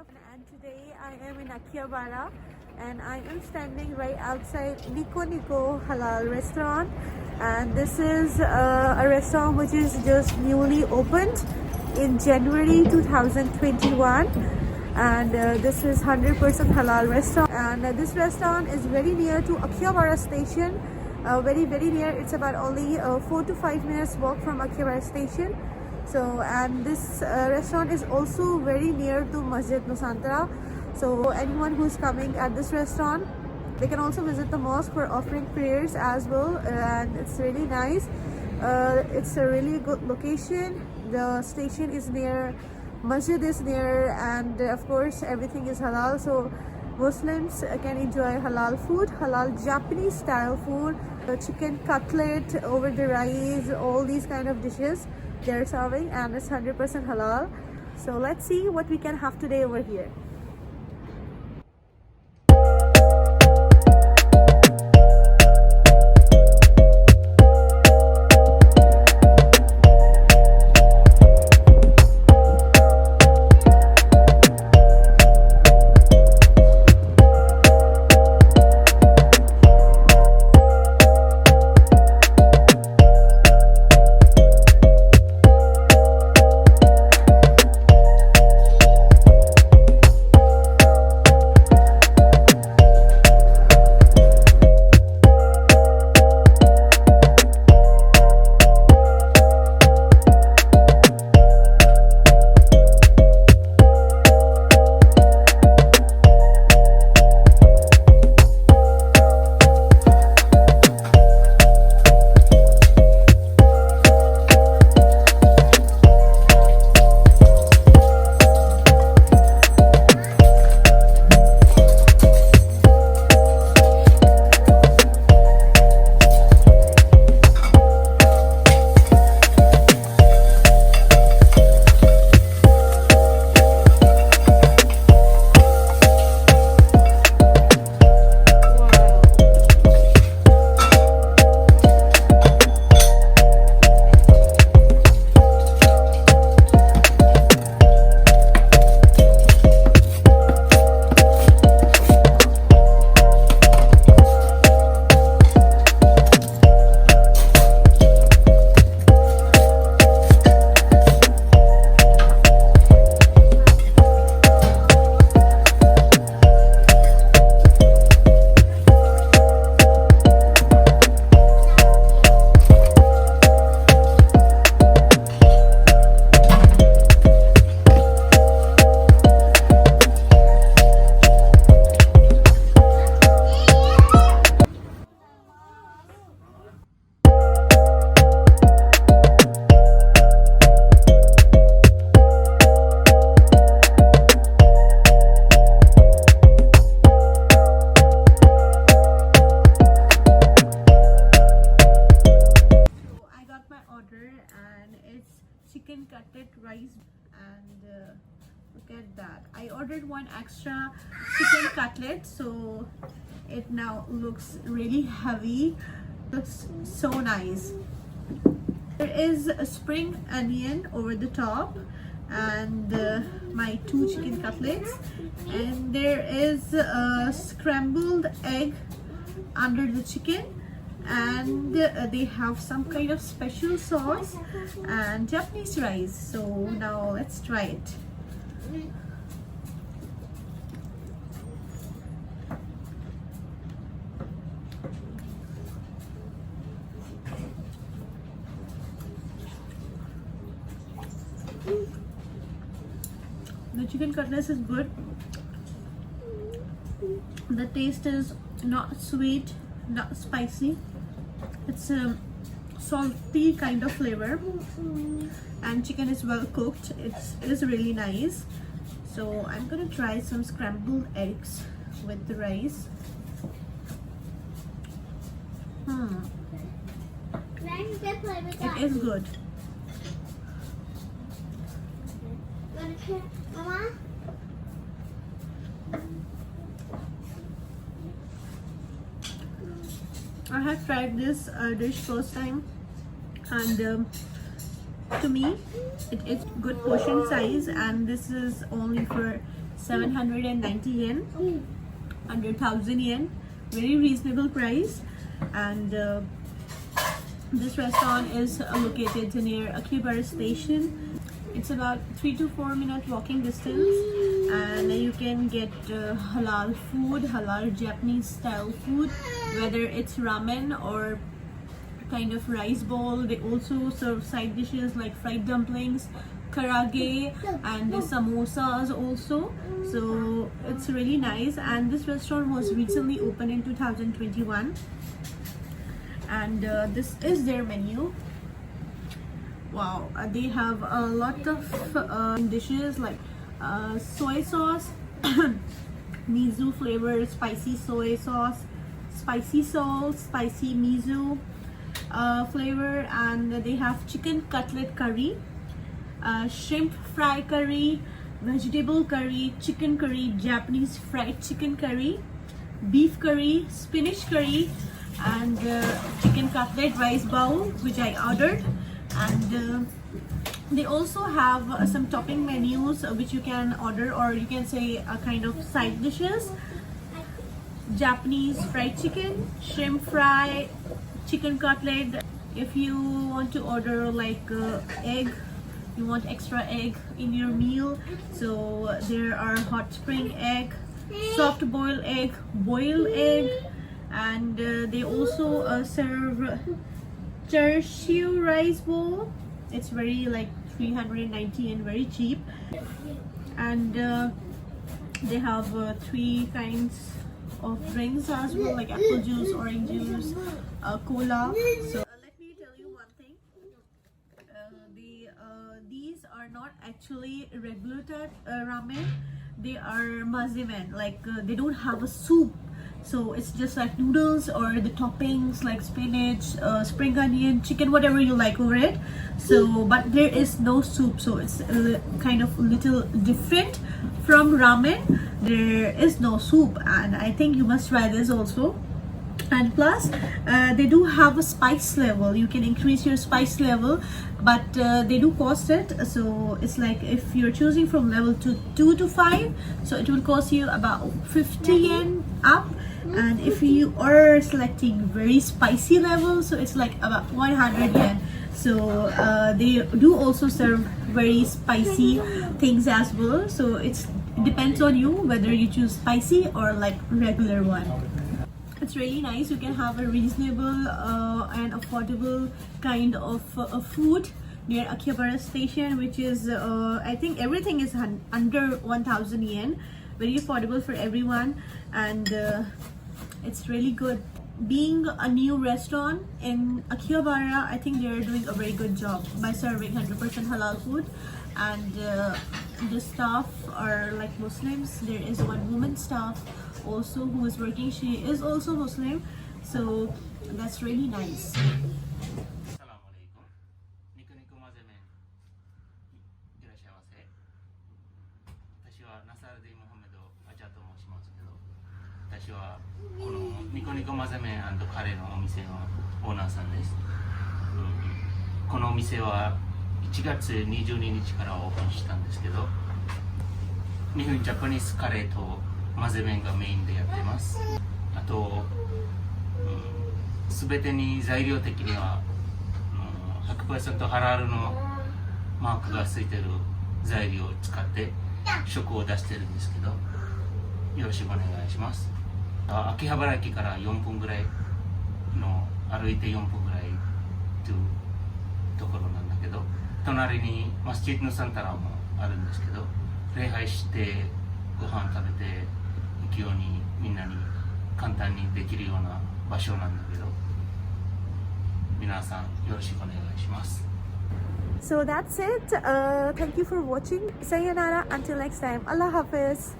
and today I am in Akihabara and I am standing right outside Nico Nico Halal restaurant, and this is a restaurant which is just newly opened in January 2021, and this is 100% halal restaurant, and this restaurant is very near to Akihabara station, very near. It's about only 4 to 5 minutes walk from Akihabara station. So, and this restaurant is also very near to Masjid Nusantara. So anyone who's coming at this restaurant, they can also visit the mosque for offering prayers as well, and it's really nice. It's a really good location. The station is near, Masjid is near, and of course everything is halal. So Muslims can enjoy halal food, halal Japanese style food, chicken cutlet over the rice, all these kind of dishes they're serving, and it's 100% halal. So let's see what we can have today over here. And it's chicken cutlet rice, and look at that. I ordered one extra chicken cutlet, so it now looks really heavy, looks so nice. There is a spring onion over the top, and my 2 chicken cutlets, and there is a scrambled egg under the chicken, and they have some kind of special sauce and Japanese rice. So now let's try it. The chicken cutlets is good. The taste is not sweet, not spicy. It's a salty kind of flavor, and chicken is well cooked. It is really nice. So I'm gonna try some scrambled eggs with the rice. It is good. Mama? I have tried this dish first time, and to me it is good portion size, and this is only for 790 yen, under 1000 yen. Very reasonable price. And this restaurant is located near Akihabara station. It's about 3 to 4 minute walking distance, and you can get halal food, halal Japanese style food, whether it's ramen or kind of rice bowl. They also serve side dishes like fried dumplings, karage, and the samosas also. So it's really nice, and this restaurant was recently opened in 2021, and this is their menu. Wow, they have a lot of dishes like soy sauce, miso flavor, spicy soy sauce, spicy salt, spicy miso flavor, and they have chicken cutlet curry, shrimp fry curry, vegetable curry, chicken curry, Japanese fried chicken curry, beef curry, spinach curry, and chicken cutlet rice bowl, which I ordered. And they also have some topping menus which you can order, or you can say a kind of side dishes: Japanese fried chicken, shrimp fry, chicken cutlet. If you want to order like egg, you want extra egg in your meal, so there are hot spring egg, soft boiled egg, and they also serve char-siu rice bowl. It's very like 390 and very cheap. And they have 3 kinds of drinks as well, like apple juice, orange juice, cola. So let me tell you one thing. These are not actually regular type ramen. They are mazemen, like they don't have a soup. So it's just like noodles, or the toppings like spinach, spring onion, chicken, whatever you like over it. So but there is no soup, so it's kind of a little different from ramen. There is no soup, and I think you must try this also. And plus they do have a spice level. You can increase your spice level, but they do cost it. So it's like if you're choosing from level 2 to 5, so it will cost you about 50 yen up. And if you are selecting very spicy level, so it's like about 100 yen. So they do also serve very spicy things as well. So it depends on you whether you choose spicy or like regular one. It's really nice. You can have a reasonable and affordable kind of food near Akihabara station, which is I think everything is under 1000 yen. Very affordable for everyone, and it's really good. Being a new restaurant in Akihabara, I think they're doing a very good job by serving 100% halal food, and the staff are like Muslims. There is one woman staff also who is working. She is also Muslim, so that's really nice. So that's it. Thank you for watching. Sayonara. Until next time. Allah Hafiz.